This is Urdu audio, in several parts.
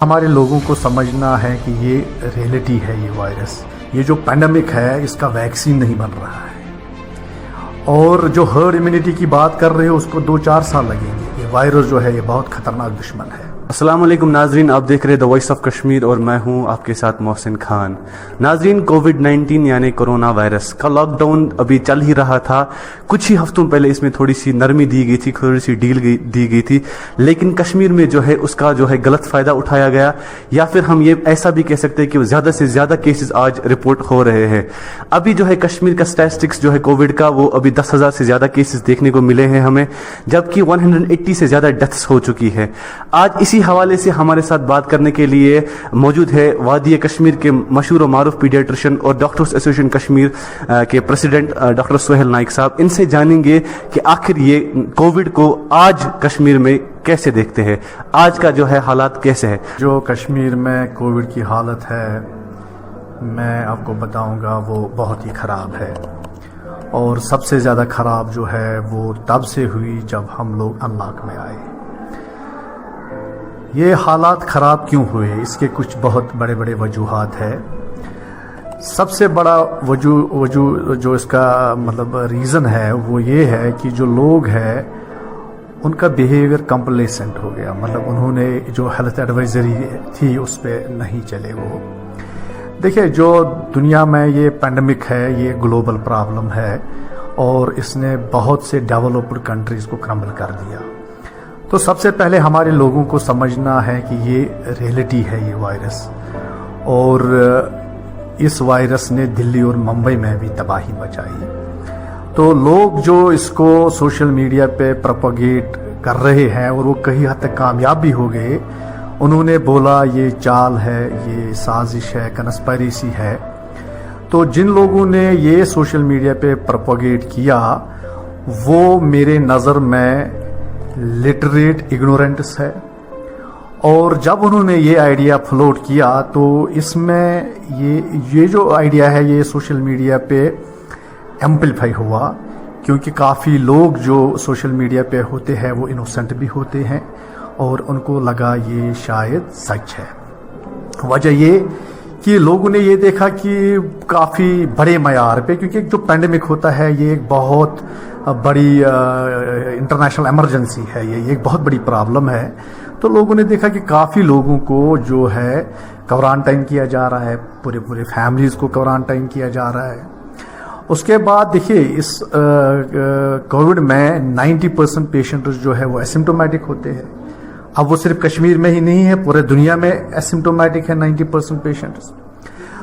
ہمارے لوگوں کو سمجھنا ہے کہ یہ ریئلٹی ہے، یہ وائرس، یہ جو پینڈیمک ہے اس کا ویکسین نہیں بن رہا ہے، اور جو ہرڈ امیونٹی کی بات کر رہے ہو اس کو 2-4 سال لگیں گے۔ یہ وائرس جو ہے یہ بہت خطرناک دشمن ہے۔ السلام علیکم ناظرین، آپ دیکھ رہے دا وائس آف کشمیر اور میں ہوں آپ کے ساتھ محسن خان۔ ناظرین، کووڈ-19 یعنی کرونا وائرس کا لاک ڈاؤن ابھی چل ہی رہا تھا۔ کچھ ہی ہفتوں پہلے اس میں تھوڑی سی نرمی دی گئی تھی، تھوڑی سی ڈیل دی گئی تھی، لیکن کشمیر میں جو ہے اس کا جو ہے غلط فائدہ اٹھایا گیا، یا پھر ہم یہ ایسا بھی کہہ سکتے ہیں کہ زیادہ سے زیادہ کیسز آج رپورٹ ہو رہے ہیں۔ ابھی جو ہے کشمیر کا اسٹیٹسٹکس جو ہے کووڈ کا، وہ ابھی 10,000 سے زیادہ کیسز دیکھنے کو ملے ہیں ہمیں، جبکہ 180 سے زیادہ ڈیتھس ہو چکی ہے۔ آج اسی حوالے سے ہمارے ساتھ بات کرنے کے لیے موجود ہے وادی کشمیر کے مشہور و معروف پیڈیاٹریشن اور ڈاکٹرز ایسوسیشن کشمیر کے پریزیڈنٹ ڈاکٹر سہیل نائک صاحب۔ ان سے جانیں گے کہ آخر یہ کووڈ کو آج کشمیر میں کیسے دیکھتے ہیں، آج کا جو ہے حالات کیسے ہے۔ جو کشمیر میں کووڈ کی حالت ہے میں آپ کو بتاؤں گا وہ بہت ہی خراب ہے، اور سب سے زیادہ خراب جو ہے وہ تب سے ہوئی جب ہم لوگ ان لاک میں آئے۔ یہ حالات خراب کیوں ہوئے، اس کے کچھ بہت بڑے بڑے وجوہات ہیں۔ سب سے بڑا وجہ جو اس کا مطلب ریزن ہے وہ یہ ہے کہ جو لوگ ہیں ان کا بیہیویئر کمپلیسنٹ ہو گیا، مطلب انہوں نے جو ہیلتھ ایڈوائزری تھی اس پہ نہیں چلے۔ وہ دیکھیں، جو دنیا میں یہ پینڈیمک ہے یہ گلوبل پرابلم ہے، اور اس نے بہت سے ڈیولپڈ کنٹریز کو کرمبل کر دیا۔ تو سب سے پہلے ہمارے لوگوں کو سمجھنا ہے کہ یہ ریئلٹی ہے، یہ وائرس، اور اس وائرس نے دلی اور ممبئی میں بھی تباہی مچائی۔ تو لوگ جو اس کو سوشل میڈیا پہ پروپیگیٹ کر رہے ہیں، اور وہ کئی حد تک کامیاب بھی ہو گئے، انہوں نے بولا یہ چال ہے، یہ سازش ہے، کنسپیریسی ہے۔ تو جن لوگوں نے یہ سوشل میڈیا پہ پروپیگیٹ کیا وہ میرے نظر میں لٹریٹ اگنورنٹس ہے، اور جب انہوں نے یہ آئیڈیا فلوٹ کیا تو اس میں یہ جو آئیڈیا ہے یہ سوشل میڈیا پہ ایمپلیفائی ہوا، کیونکہ کافی لوگ جو سوشل میڈیا پہ ہوتے ہیں وہ انوسنٹ بھی ہوتے ہیں، اور ان کو لگا یہ شاید سچ ہے۔ وجہ یہ کہ لوگوں نے یہ دیکھا کہ کافی بڑے معیار پہ، کیونکہ جو پینڈیمک ہوتا ہے یہ ایک بہت بڑی انٹرنیشنل ایمرجنسی ہے، یہ ایک بہت بڑی پرابلم ہے۔ تو لوگوں نے دیکھا کہ کافی لوگوں کو جو ہے کوارنٹائن کیا جا رہا ہے، پورے فیملیز کو کوارنٹائن کیا جا رہا ہے۔ اس کے بعد دیکھیے اس کووڈ میں 90% پیشنٹس جو ہے وہ اسمپٹومیٹک ہوتے ہیں۔ اب وہ صرف کشمیر میں ہی نہیں ہے، پورے دنیا میں اسمپٹومیٹک ہے 90% پیشنٹس۔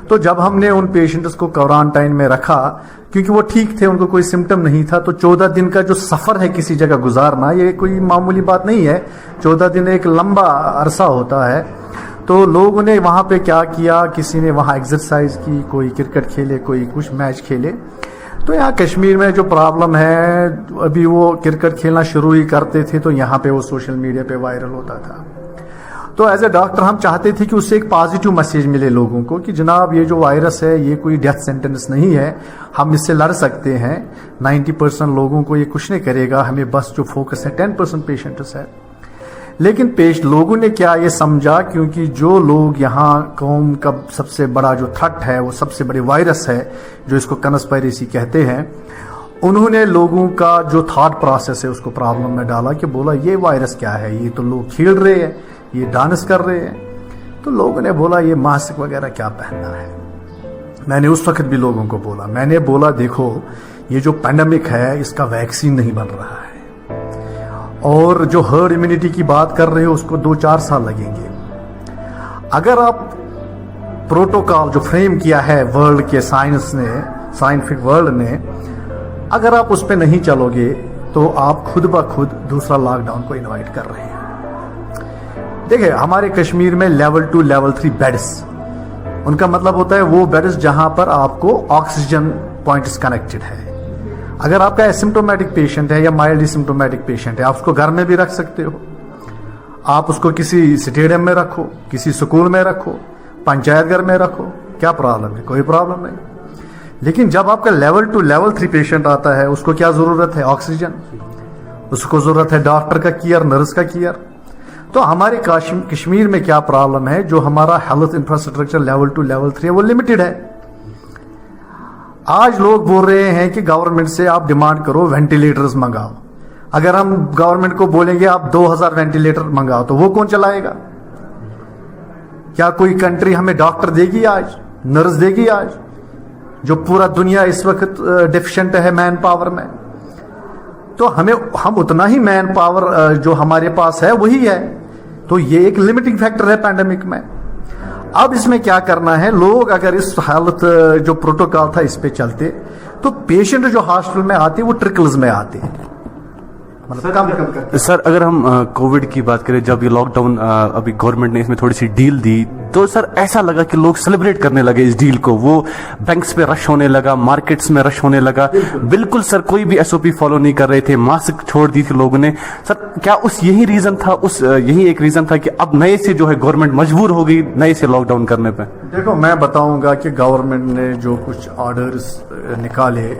تو جب ہم نے ان پیشنٹس کو کوارنٹائن میں رکھا، کیونکہ وہ ٹھیک تھے، ان کو کوئی سمٹم نہیں تھا، تو 14 دن کا جو سفر ہے کسی جگہ گزارنا یہ کوئی معمولی بات نہیں ہے۔ 14 دن ایک لمبا عرصہ ہوتا ہے۔ تو لوگوں نے وہاں پہ کیا کیا، کسی نے وہاں ایکسرسائز کی، کوئی کرکٹ کھیلے، کوئی کچھ میچ کھیلے۔ تو یہاں کشمیر میں جو پرابلم ہے، ابھی وہ کرکٹ کھیلنا شروع ہی کرتے تھے تو یہاں پہ وہ سوشل میڈیا پہ وائرل ہوتا تھا۔ تو ایز اے ڈاکٹر ہم چاہتے تھے کہ اس سے ایک پازیٹیو میسیج ملے لوگوں کو کہ جناب یہ جو وائرس ہے یہ کوئی ڈیتھ سینٹنس نہیں ہے، ہم اس سے لڑ سکتے ہیں۔ 90% لوگوں کو یہ کچھ نہیں کرے گا، ہمیں بس جو فوکس ہے 10% پیشنٹس ہے۔ لیکن لوگوں نے کیا یہ سمجھا، کیونکہ جو لوگ یہاں قوم کا سب سے بڑا جو تھرٹ ہے، وہ سب سے بڑے وائرس ہے جو اس کو کنسپیریسی کہتے ہیں، انہوں نے لوگوں کا جو تھاٹ پروسیس ہے اس کو پرابلم میں ڈالا کہ بولا یہ وائرس کیا ہے، یہ تو لوگ کھیل رہے ہیں، یہ ڈانس کر رہے ہیں۔ تو لوگوں نے بولا یہ ماسک وغیرہ کیا پہننا ہے۔ میں نے اس وقت بھی لوگوں کو بولا، میں نے بولا دیکھو یہ جو پینڈیمک ہے اس کا ویکسین نہیں بن رہا ہے، اور جو ہرڈ امیونٹی کی بات کر رہے ہو اس کو 2-4 سال لگیں گے۔ اگر آپ پروٹوکال جو فریم کیا ہے ورلڈ کے سائنٹیفک ورلڈ نے، اگر آپ اس پہ نہیں چلو گے تو آپ خود بخود دوسرا لاک ڈاؤن کو انوائٹ کر رہے ہیں۔ دیکھیں ہمارے کشمیر میں لیول 2 لیول 3 بیڈس، ان کا مطلب ہوتا ہے وہ بیڈس جہاں پر آپ کو آکسیجن پوائنٹس کنیکٹڈ ہے۔ اگر آپ کا اسمپٹومیٹک پیشنٹ ہے یا مائلڈ اسمپٹومیٹک پیشنٹ ہے، آپ اس کو گھر میں بھی رکھ سکتے ہو، آپ اس کو کسی اسٹیڈیم میں رکھو، کسی سکول میں رکھو، پنچایت گھر میں رکھو، کیا پرابلم ہے؟ کوئی پرابلم نہیں۔ لیکن جب آپ کا لیول 2 لیول 3 پیشنٹ آتا ہے، اس کو کیا ضرورت ہے؟ آکسیجن، اس کو ضرورت ہے ڈاکٹر کا کیئر، نرس کا کیئر۔ تو ہمارے کشمیر میں کیا پرابلم ہے, جو ہمارا ہیلتھ انفراسٹرکچر لیول 2 لیول 3 وہ لمیٹڈ ہے. آج لوگ بول رہے ہیں کہ گورنمنٹ سے آپ ڈیمانڈ کرو وینٹیلیٹرز منگاؤ. اگر ہم گورنمنٹ کو بولیں گے آپ 2000 وینٹیلیٹر منگاؤ تو وہ کون چلائے گا؟ کیا کوئی کنٹری ہمیں ڈاکٹر دے گی آج, نرس دے گی آج, جو پورا دنیا اس وقت ڈیفیشنٹ ہے مین پاور میں؟ تو ہم اتنا ہی مین پاور جو ہمارے پاس ہے وہی ہے. تو یہ ایک لمیٹنگ فیکٹر ہے پینڈیمک میں. اب اس میں کیا کرنا ہے, لوگ اگر اس ہیلتھ جو پروٹوکال تھا اس پہ چلتے تو پیشنٹ جو ہاسپٹل میں آتے وہ ٹرکلز میں آتے, سر اگر ہم کووڈ کی بات کریں, جب یہ لاک ڈاؤن ابھی گورنمنٹ نے اس میں تھوڑی سی ڈیل دی تو سر ایسا لگا کہ لوگ سیلیبریٹ کرنے لگے اس ڈیل کو. وہ بینکس پہ رش ہونے لگا, مارکیٹس میں رش ہونے لگا. بالکل سر کوئی بھی SOP فالو نہیں کر رہے تھے, ماسک چھوڑ دی تھی لوگوں نے. سر کیا یہی ریزن تھا, یہی ایک ریزن تھا کہ اب نئے سے جو ہے گورنمنٹ مجبور ہو گئی نئے سے لاک ڈاؤن کرنے پہ؟ دیکھو میں بتاؤں گا کہ گورنمنٹ نے جو کچھ آرڈرز نکالے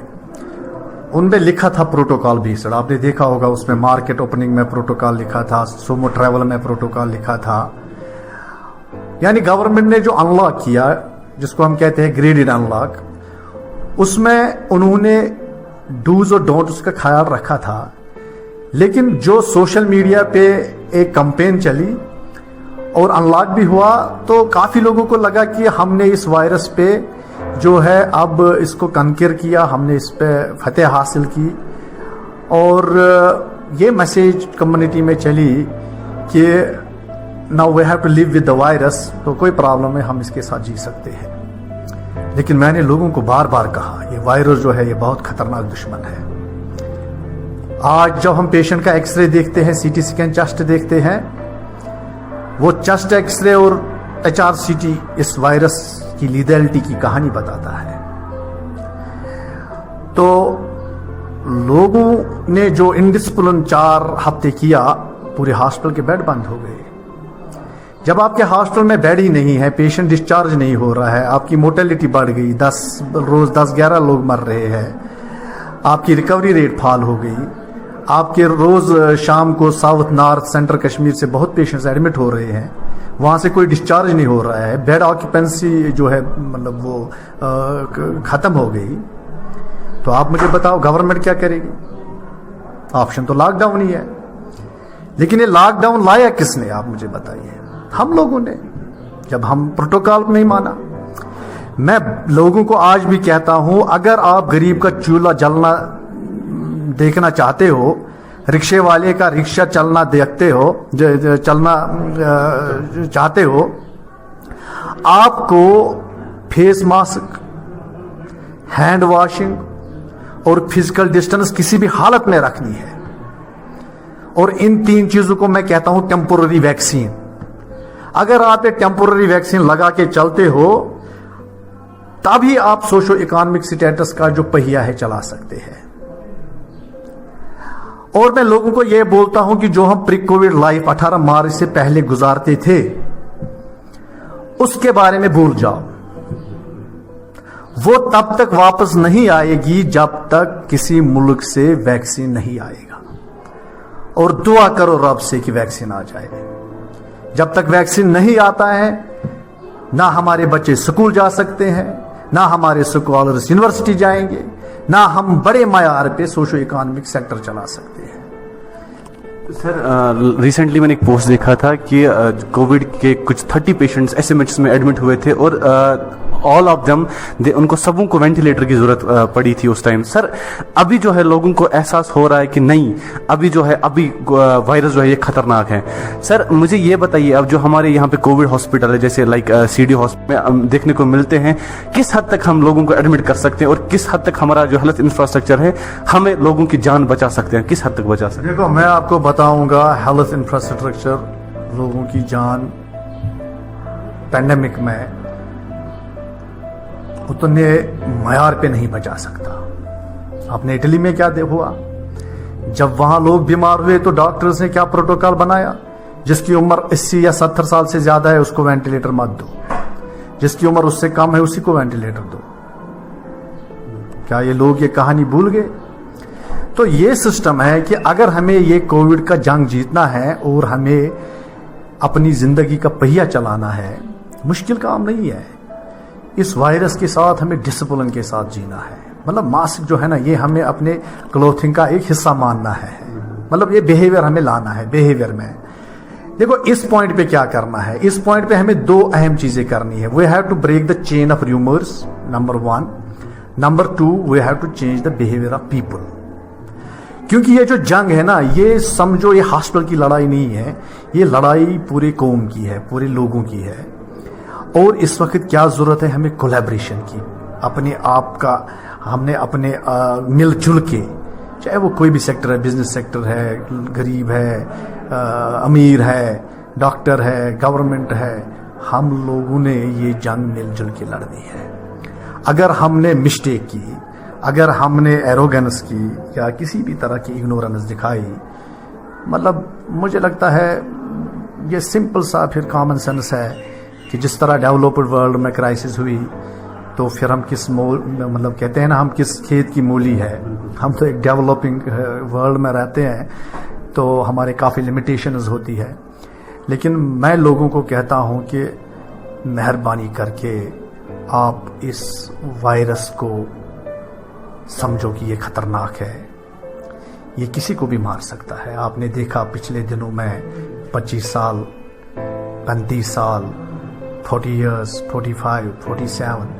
ان میں لکھا تھا پروٹوکال بھی. سر آپ نے دیکھا ہوگا اس میں مارکیٹ اوپننگ میں پروٹوکال لکھا تھا, سومو ٹریول میں پروٹوکال لکھا تھا. یعنی گورنمنٹ نے جو ان لاک کیا جس کو ہم کہتے ہیں گریڈڈ ان لاک, اس میں انہوں نے ڈوز اور ڈونٹس کا خیال رکھا تھا. لیکن جو سوشل میڈیا پہ ایک کمپین چلی اور ان لاک بھی ہوا تو کافی لوگوں کو لگا کہ ہم نے اس وائرس پہ جو ہے اب اس کو کنکر کیا, ہم نے اس پہ فتح حاصل کی. اور یہ میسیج کمیونٹی میں چلی کہ now we have to live with the virus, تو کوئی پرابلم ہے, ہم اس کے ساتھ جی سکتے ہیں. لیکن میں نے لوگوں کو بار بار کہا یہ وائرس جو ہے یہ بہت خطرناک دشمن ہے. آج جب ہم پیشنٹ کا ایکس رے دیکھتے ہیں, CT اسکین چیسٹ دیکھتے ہیں, وہ چیسٹ ایکس رے اور HRCT اس وائرس کی لیدلٹی کی کہانی بتاتا ہے. تو لوگوں نے جو انڈسپلن 4 ہفتے کیا, پورے ہاسپٹل کے بیڈ بند ہو گئے. جب آپ کے ہاسپٹل میں بیڈ ہی نہیں ہے, پیشنٹ ڈسچارج نہیں ہو رہا ہے, آپ کی موٹیلٹی بڑھ گئی, روز 10-11 لوگ مر رہے ہیں, آپ کی ریکوری ریٹ فال ہو گئی, آپ کے روز شام کو ساؤتھ نارتھ سینٹرل کشمیر سے بہت پیشنٹس ایڈمٹ ہو رہے ہیں, وہاں سے کوئی ڈسچارج نہیں ہو رہا ہے, بیڈ آکیپنسی جو ہے مطلب وہ ختم ہو گئی. تو آپ مجھے بتاؤ گورنمنٹ کیا کرے گی؟ آپشن تو لاک ڈاؤن ہی ہے. لیکن یہ لاک ڈاؤن لایا کس نے, آپ مجھے بتائیے. ہم لوگوں نے, جب ہم پروٹوکال نہیں مانا. میں لوگوں کو آج بھی کہتا ہوں اگر آپ غریب کا چولہا جلنا دیکھنا چاہتے ہو, رکشے والے کا رکشہ چلنا دیکھتے ہو, چلنا چاہتے ہو, آپ کو فیس ماسک, ہینڈ واشنگ اور فزیکل ڈسٹنس کسی بھی حالت میں رکھنی ہے. اور ان 3 چیزوں کو میں کہتا ہوں ٹیمپورری ویکسین. اگر آپ ایک ٹیمپورری ویکسین لگا کے چلتے ہو تبھی آپ سوشو اکانومک سٹیٹس کا جو پہیہ ہے چلا سکتے ہیں. اور میں لوگوں کو یہ بولتا ہوں کہ جو ہم پری کووڈ لائف 18 مارچ سے پہلے گزارتے تھے اس کے بارے میں بھول جاؤ. وہ تب تک واپس نہیں آئے گی جب تک کسی ملک سے ویکسین نہیں آئے گا. اور دعا کرو رب سے کہ ویکسین آ جائے. جب تک ویکسین نہیں آتا ہے نہ ہمارے بچے سکول جا سکتے ہیں, نہ ہمارے اسکالرز یونیورسٹی جائیں گے, نہ ہم بڑے معیار پہ سوشو اکانومک سیکٹر چلا سکتے ہیں. سر ریسنٹلی میں نے ایک پوسٹ دیکھا تھا کہ کووڈ کے کچھ 30 پیشنٹس SMHs میں ایڈمٹ ہوئے تھے اور آل آف دم ان کو سبوں کو وینٹیلیٹر کی ضرورت پڑی تھی اس ٹائم. سر ابھی جو ہے لوگوں کو احساس ہو رہا ہے کہ نہیں ابھی جو ہے ابھی وائرس جو ہے یہ خطرناک ہے. سر مجھے یہ بتائیے اب جو ہمارے یہاں پہ کووڈ ہاسپٹل ہے جیسے لائک CD ہاسپٹل میں دیکھنے کو ملتے ہیں, کس حد تک ہم لوگوں کو ایڈمٹ کر سکتے ہیں اور کس حد تک ہمارا جو ہیلتھ انفراسٹرکچر ہے ہمیں لوگوں کی جان بچا سکتے ہیں, کس حد تک بچا سکتے ہیں؟ دیکھو میں آپ کو بتاؤں گا ہیلتھ انفراسٹرکچر لوگوں کی جان پینڈیمک میں اتنے معیار پہ نہیں بچا سکتا. آپ نے اٹلی میں کیا ہوا, جب وہاں لوگ بیمار ہوئے تو ڈاکٹرز نے کیا پروٹوکال بنایا, جس کی عمر 80 یا 70 سال سے زیادہ ہے اس کو وینٹیلیٹر مت دو, جس کی عمر اس سے کم ہے اسی کو وینٹیلیٹر دو. کیا یہ لوگ یہ کہانی بھول گئے؟ تو یہ سسٹم ہے کہ اگر ہمیں یہ کووڈ کا جنگ جیتنا ہے اور ہمیں اپنی زندگی کا پہیہ چلانا ہے مشکل کام نہیں ہے. اس وائرس کے ساتھ ہمیں ڈسپلن کے ساتھ جینا ہے. مطلب ماسک جو ہے نا یہ ہمیں اپنے کلوتھنگ کا ایک حصہ ماننا ہے. مطلب یہ بیہیویئر ہمیں لانا ہے. بیہیویئر میں دیکھو اس پوائنٹ پہ کیا کرنا ہے. اس پوائنٹ پہ ہمیں دو اہم چیزیں کرنی ہے. We have to break the chain of rumours number 1. Number 2 we have to change the behaviour of people. کیونکہ یہ جو جنگ ہے نا یہ سمجھو یہ ہاسپٹل کی لڑائی نہیں ہے. یہ لڑائی پورے قوم کی ہے, پورے لوگوں کی ہے. اور اس وقت کیا ضرورت ہے ہمیں کولیبریشن کی. اپنے آپ کا ہم نے اپنے مل جل کے, چاہے وہ کوئی بھی سیکٹر ہے, بزنس سیکٹر ہے, غریب ہے, امیر ہے, ڈاکٹر ہے, گورنمنٹ ہے, ہم لوگوں نے یہ جنگ مل جل کے لڑنی ہے. اگر ہم نے مسٹیک کی, اگر ہم نے ایروگنس کی یا کسی بھی طرح کی اگنورنس دکھائی, مطلب مجھے لگتا ہے یہ سمپل سا پھر کامن سینس ہے کہ جس طرح ڈیولپڈ ورلڈ میں کرائسس ہوئی تو پھر ہم کس مطلب کہتے ہیں نا ہم کس کھیت کی مولی ہے. ہم تو ایک ڈیولپنگ ورلڈ میں رہتے ہیں تو ہمارے کافی لمیٹیشنز ہوتی ہے. لیکن میں لوگوں کو کہتا ہوں کہ مہربانی کر کے آپ اس وائرس کو سمجھو کہ یہ خطرناک ہے. یہ کسی کو بھی مار سکتا ہے. آپ نے دیکھا پچھلے دنوں میں 25 سال 35 سال 40 ایئرس 45 47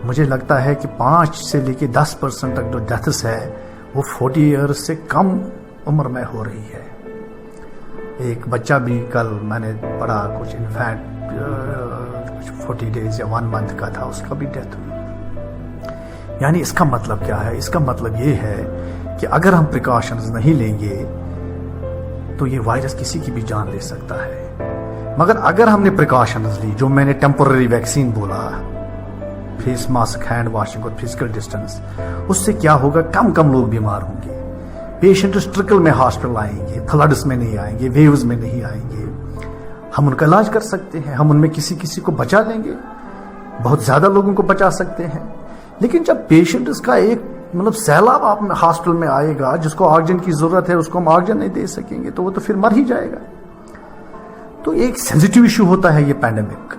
مجھے لگتا ہے کہ 5 سے لے کے 10% تک جو ڈیتھس ہے وہ 40 ایئرس سے کم عمر میں ہو رہی ہے. ایک بچہ بھی کل میں نے پڑھا کچھ انفیکٹ 40 days یا 1 month کا تھا, اس کا بھی ڈیتھ ہوئی. یعنی اس کا مطلب کیا ہے؟ اس کا مطلب یہ ہے کہ اگر ہم پریکاشنز نہیں لیں گے تو یہ وائرس کسی کی بھی جان لے سکتا ہے. مگر اگر ہم نے پریکاشنز لی, جو میں نے ٹیمپورری ویکسین بولا, فیس ماسک, ہینڈ واشنگ اور فزیکل ڈسٹینس, اس سے کیا ہوگا کم لوگ بیمار ہوں گے. پیشنٹس ٹرکل میں ہاسپٹل آئیں گے, فلڈس میں نہیں آئیں گے, ویوز میں نہیں آئیں گے. ہم ان کا علاج کر سکتے ہیں, ہم ان میں کسی کو بچا لیں گے, بہت زیادہ لوگوں کو بچا سکتے ہیں. لیکن جب پیشنٹس کا ایک مطلب سیلاب آپ ہاسپٹل میں آئے گا, جس کو آکسیجن کی ضرورت ہے اس کو ہم آکسیجن نہیں دے سکیں گے تو وہ تو پھر مر ہی جائے گا. تو ایک سینسیٹیو ایشو ہوتا ہے یہ پینڈیمک.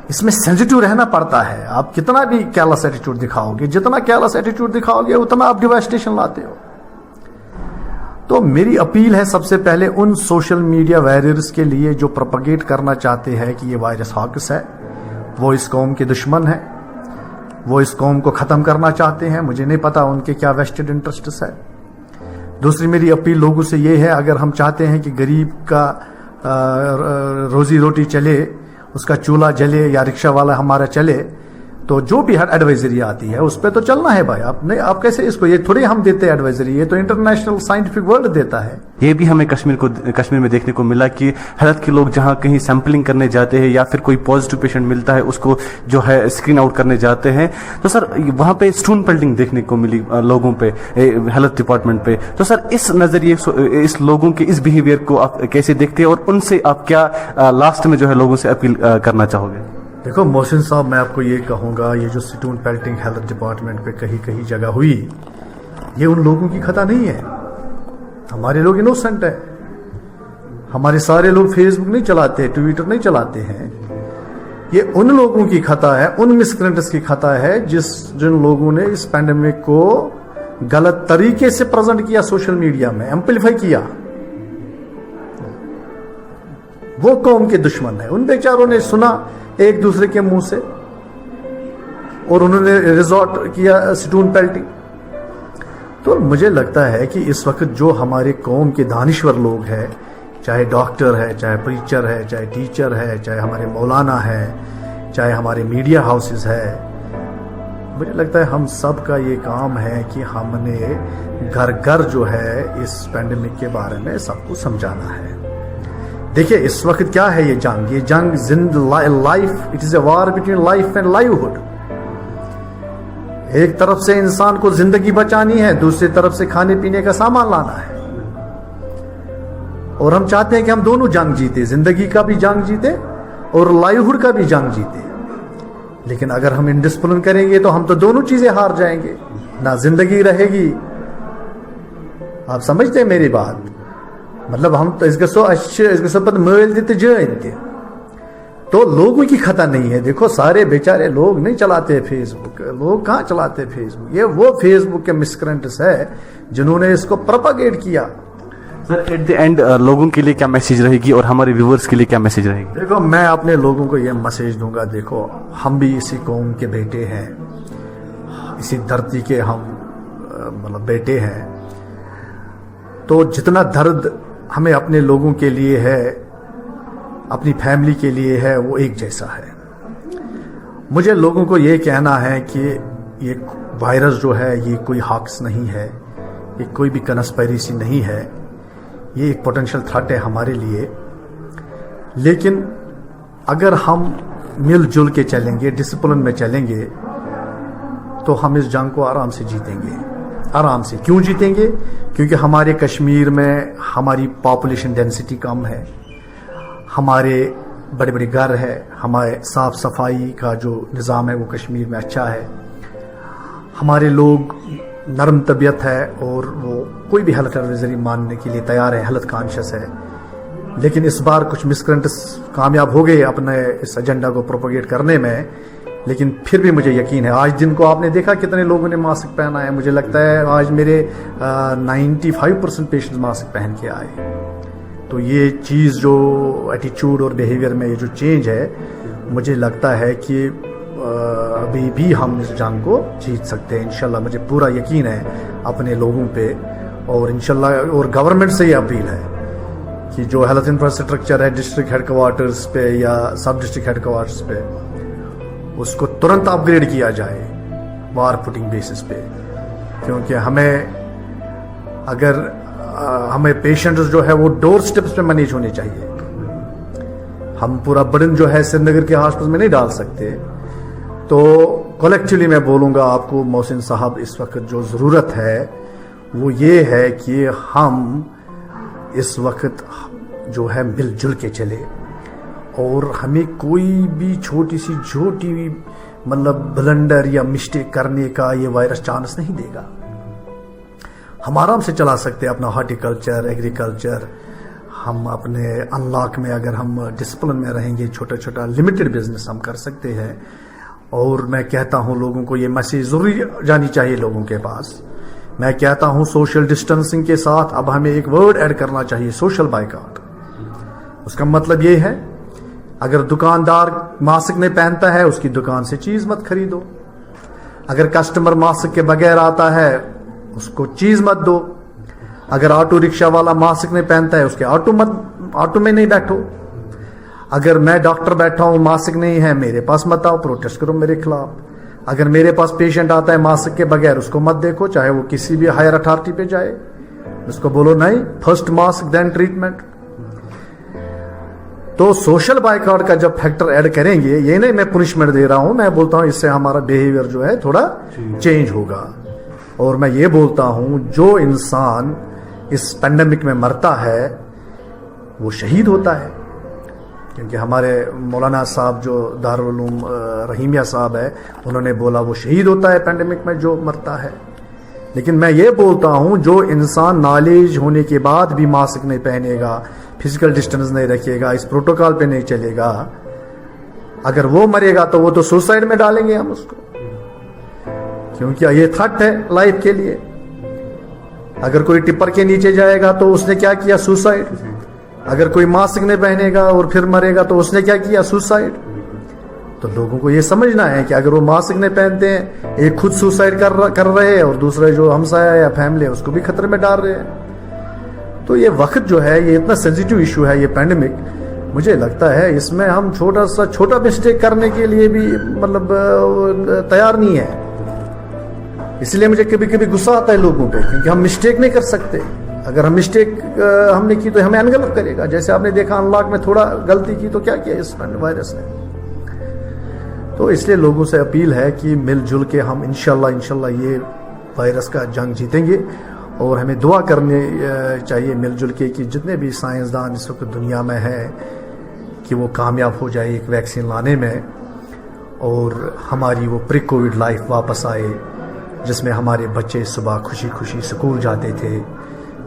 اس میں سینسیٹیو رہنا پڑتا ہے. آپ کتنا بھی کیئرلیس ایٹیٹیوڈ دکھاؤ گے, جتنا کیئرلیس ایٹیٹیوڈ دکھاؤ گے اتنا آپ ڈیواسٹیشن لاتے ہو. تو میری اپیل ہے سب سے پہلے ان سوشل میڈیا ویریئرز کے لیے جو پروپیگیٹ کرنا چاہتے ہیں کہ یہ وائرس ہاکس ہے, وہ اس قوم کے دشمن ہیں, وہ اس قوم کو ختم کرنا چاہتے ہیں. مجھے نہیں پتا ان کے کیا ویسٹڈ انٹرسٹس ہے. دوسری میری اپیل لوگوں سے یہ ہے, اگر ہم چاہتے ہیں کہ غریب کا روزی روٹی چلے, اس کا چولہا جلے یا رکشہ والا ہمارا چلے, تو جو بھی ہر ایڈوائزری آتی ہے اس پہ تو چلنا ہے بھائی. آپ کیسے اس کو, یہ تھوڑی ہم دیتے ہیں ایڈوائزری, یہ تو انٹرنیشنل سائنٹیفک ورلڈ دیتا ہے. یہ بھی ہمیں کشمیر میں دیکھنے کو ملا کہ ہیلتھ کے لوگ جہاں کہیں سیمپلنگ کرنے جاتے ہیں یا پھر کوئی پازیٹیو پیشنٹ ملتا ہے اس کو جو ہے اسکرین آؤٹ کرنے جاتے ہیں, تو سر وہاں پہ اسٹون پیلٹنگ دیکھنے کو ملی لوگوں پہ, ہیلتھ ڈپارٹمنٹ پہ. تو سر اس نظریے اس لوگوں کے اس بیہیویئر کو آپ کیسے دیکھتے ہیں اور ان سے آپ کیا لاسٹ میں جو ہے لوگوں سے اپیل کرنا چاہو گے؟ دیکھو محسن صاحب, میں آپ کو یہ کہوں گا, یہ جو اسٹون پیلٹنگ ہیلتھ ڈپارٹمنٹ پہ کہیں جگہ ہوئی, یہ ان لوگوں کی خطا نہیں ہے. ہمارے لوگ انوسنٹ ہیں. ہمارے سارے لوگ فیس بک نہیں چلاتے, ٹویٹر نہیں چلاتے ہیں. یہ ان لوگوں کی خطا ہے, ان مسکرینٹس کی خطا ہے جن لوگوں نے اس پینڈیمک کو غلط طریقے سے پریزنٹ کیا, سوشل میڈیا میں ایمپلیفائی کیا. وہ قوم کے دشمن ہیں. ان بیچاروں نے سنا ایک دوسرے کے منہ سے اور انہوں نے ریزورٹ کیا اسٹون پیلٹنگ. تو مجھے لگتا ہے کہ اس وقت جو ہمارے قوم کے دانشور لوگ ہیں, چاہے ڈاکٹر ہے, چاہے پریچر ہے, چاہے ٹیچر ہے, چاہے ہمارے مولانا ہے, چاہے ہمارے میڈیا ہاؤسز ہے, مجھے لگتا ہے ہم سب کا یہ کام ہے کہ ہم نے گھر جو ہے اس پینڈیمک کے بارے میں سب کو سمجھانا ہے. دیکھیے اس وقت کیا ہے یہ جنگ life, it is a war between life and livelihood. ایک طرف سے انسان کو زندگی بچانی ہے, دوسری طرف سے کھانے پینے کا سامان لانا ہے. اور ہم چاہتے ہیں کہ ہم دونوں جنگ جیتے, زندگی کا بھی جنگ جیتے اور لائیوہڈ کا بھی جنگ جیتے. لیکن اگر ہم انڈسپلن کریں گے تو ہم تو دونوں چیزیں ہار جائیں گے, نہ زندگی رہے گی. آپ سمجھتے ہیں میری بات؟ مطلب ہم تو اس کے پتہ مل دیتے جائیں تھے تو لوگوں کی خطا نہیں ہے. دیکھو سارے بیچارے لوگ نہیں چلاتے فیس بک, لوگ کہاں چلاتے فیس بک, یہ وہ فیس بک کے مسکرنٹس ہے جنہوں نے اس کو پروپاگیٹ کیا. سر ایٹ دی اینڈ لوگوں کے لیے کیا میسیج رہے گی اور ہمارے ویورز کے لیے کیا میسیج رہے گی؟ دیکھو میں اپنے لوگوں کو یہ میسیج دوں گا, دیکھو ہم بھی اسی قوم کے بیٹے ہیں, اسی دھرتی کے ہم مطلب بیٹے ہیں, تو جتنا درد ہمیں اپنے لوگوں کے لیے ہے, اپنی فیملی کے لیے ہے, وہ ایک جیسا ہے. مجھے لوگوں کو یہ کہنا ہے کہ یہ وائرس جو ہے یہ کوئی ہاکس نہیں ہے, یہ کوئی بھی کنسپیریسی نہیں ہے, یہ ایک پوٹینشیل تھریٹ ہے ہمارے لیے. لیکن اگر ہم مل جل کے چلیں گے, ڈسپلن میں چلیں گے, تو ہم اس جنگ کو آرام سے جیتیں گے. آرام سے کیوں جیتیں گے؟ کیونکہ ہمارے کشمیر میں ہماری پاپولیشن ڈینسٹی کم ہے, ہمارے بڑے بڑے گھر ہے, ہمارے صاف صفائی کا جو نظام ہے وہ کشمیر میں اچھا ہے, ہمارے لوگ نرم طبیعت ہے اور وہ کوئی بھی ہیلتھ ایڈوائزری ماننے کے لیے تیار ہے, ہیلتھ کانشیس ہے. لیکن اس بار کچھ مسکرنٹس کامیاب ہو گئے اپنے اس ایجنڈا کو پروپیگیٹ کرنے میں. لیکن پھر بھی مجھے یقین ہے, آج دن کو آپ نے دیکھا کتنے لوگوں نے ماسک پہنا ہے. مجھے لگتا ہے آج میرے 95% پیشنٹس ماسک پہن کے آئے. تو یہ چیز جو ایٹیچیوڈ اور بیہیویئر میں یہ جو چینج ہے, مجھے لگتا ہے کہ ابھی بھی ہم اس جنگ کو جیت سکتے ہیں انشاءاللہ. مجھے پورا یقین ہے اپنے لوگوں پہ, اور انشاءاللہ اور گورنمنٹ سے یہ اپیل ہے کہ جو ہیلتھ انفراسٹرکچر ہے ڈسٹرکٹ ہیڈ کوارٹرز پہ یا سب ڈسٹرکٹ ہیڈ کوارٹرز پہ, اس کو ترنت اپ گریڈ کیا جائے وار فوٹنگ بیسس پہ. کیونکہ ہمیں پیشنٹس جو ہے وہ ڈور سٹیپس پہ مینیج ہونے چاہیے. ہم پورا برڈن جو ہے سری نگر کے ہاسپٹل میں نہیں ڈال سکتے. تو کولیکٹیولی میں بولوں گا آپ کو محسن صاحب, اس وقت جو ضرورت ہے وہ یہ ہے کہ ہم اس وقت جو ہے مل جل کے چلے, اور ہمیں کوئی بھی چھوٹی مطلب بلنڈر یا مسٹیک کرنے کا یہ وائرس چانس نہیں دے گا. ہم آرام سے چلا سکتے ہیں اپنا ہارٹیکلچر, ایگریکلچر. ہم اپنے انلاک میں اگر ہم ڈسپلن میں رہیں گے, چھوٹا چھوٹا لمیٹڈ بزنس ہم کر سکتے ہیں. اور میں کہتا ہوں لوگوں کو یہ میسیج ضروری جانی چاہیے لوگوں کے پاس. میں کہتا ہوں سوشل ڈسٹینسنگ کے ساتھ اب ہمیں ایک ورڈ ایڈ کرنا چاہیے, سوشل بائیکاٹ. اس کا مطلب یہ ہے اگر دکاندار ماسک نہیں پہنتا ہے اس کی دکان سے چیز مت خریدو. اگر کسٹمر ماسک کے بغیر آتا ہے اس کو چیز مت دو. اگر آٹو رکشہ والا ماسک نہیں پہنتا ہے اس کے آٹو میں نہیں بیٹھو. اگر میں ڈاکٹر بیٹھا ہوں ماسک نہیں ہے میرے پاس مت آؤ, پروٹیسٹ کرو میرے خلاف. اگر میرے پاس پیشنٹ آتا ہے ماسک کے بغیر اس کو مت دیکھو, چاہے وہ کسی بھی ہائر اتھارٹی پہ جائے, اس کو بولو نہیں فرسٹ ماسک دین ٹریٹمنٹ. تو سوشل بائیکاٹ کا جب فیکٹر ایڈ کریں گے, یہ نہیں میں پنشمنٹ دے رہا ہوں, میں بولتا ہوں اس سے ہمارا بیہیویئر جو ہے تھوڑا چینج ہوگا. اور میں یہ بولتا ہوں جو انسان اس پینڈیمک میں مرتا ہے وہ شہید ہوتا ہے. کیونکہ ہمارے مولانا صاحب جو دارالعلوم رحیمیہ صاحب ہے انہوں نے بولا وہ شہید ہوتا ہے پینڈیمک میں جو مرتا ہے. لیکن میں یہ بولتا ہوں جو انسان نالج ہونے کے بعد بھی ماسک نہیں پہنے گا, فزیکل ڈسٹینس نہیں رکھے گا, اس پروٹوکال پہ نہیں چلے گا, اگر وہ مرے گا تو وہ تو سوسائڈ میں ڈالیں گے ہم اس کو, کیونکہ یہ تھرٹ ہے لائف کے لیے. اگر کوئی ٹپر کے نیچے جائے گا تو اس نے کیا کیا, سوسائڈ. اگر کوئی ماسک نہیں پہنے گا اور پھر مرے گا تو اس نے کیا کیا, سوسائڈ. تو لوگوں کو یہ سمجھنا ہے کہ اگر وہ ماسک نہیں پہنتے ہیں, ایک خود سوسائڈ کر رہے ہیں اور دوسرے جو ہمسایہ یا فیملی ہے اس کو بھی خطرے میں ڈال رہے ہیں. تو یہ وقت جو ہے یہ اتنا سینسیٹیو ایشو ہے یہ پینڈیمک, مجھے لگتا ہے اس میں ہم چھوٹا مسٹیک کرنے کے لیے بھی مطلب تیار نہیں ہے. اس لیے مجھے کبھی کبھی غصہ آتا ہے لوگوں پہ, کیونکہ ہم مسٹیک نہیں کر سکتے. اگر ہم مسٹیک ہم نے کی تو ہمیں انگلف کرے گا. جیسے آپ نے دیکھا انلاک میں تھوڑا غلطی کی تو کیا کیا اس وائرس نے. تو اس لیے لوگوں سے اپیل ہے کہ مل جل کے ہم انشاءاللہ یہ وائرس کا جنگ جیتیں گے. اور ہمیں دعا کرنی چاہیے مل جل کے کہ جتنے بھی سائنسدان اس وقت دنیا میں ہیں کہ وہ کامیاب ہو جائے ایک ویکسین لانے میں, اور ہماری وہ پری کووڈ لائف واپس آئے جس میں ہمارے بچے صبح خوشی خوشی اسکول جاتے تھے,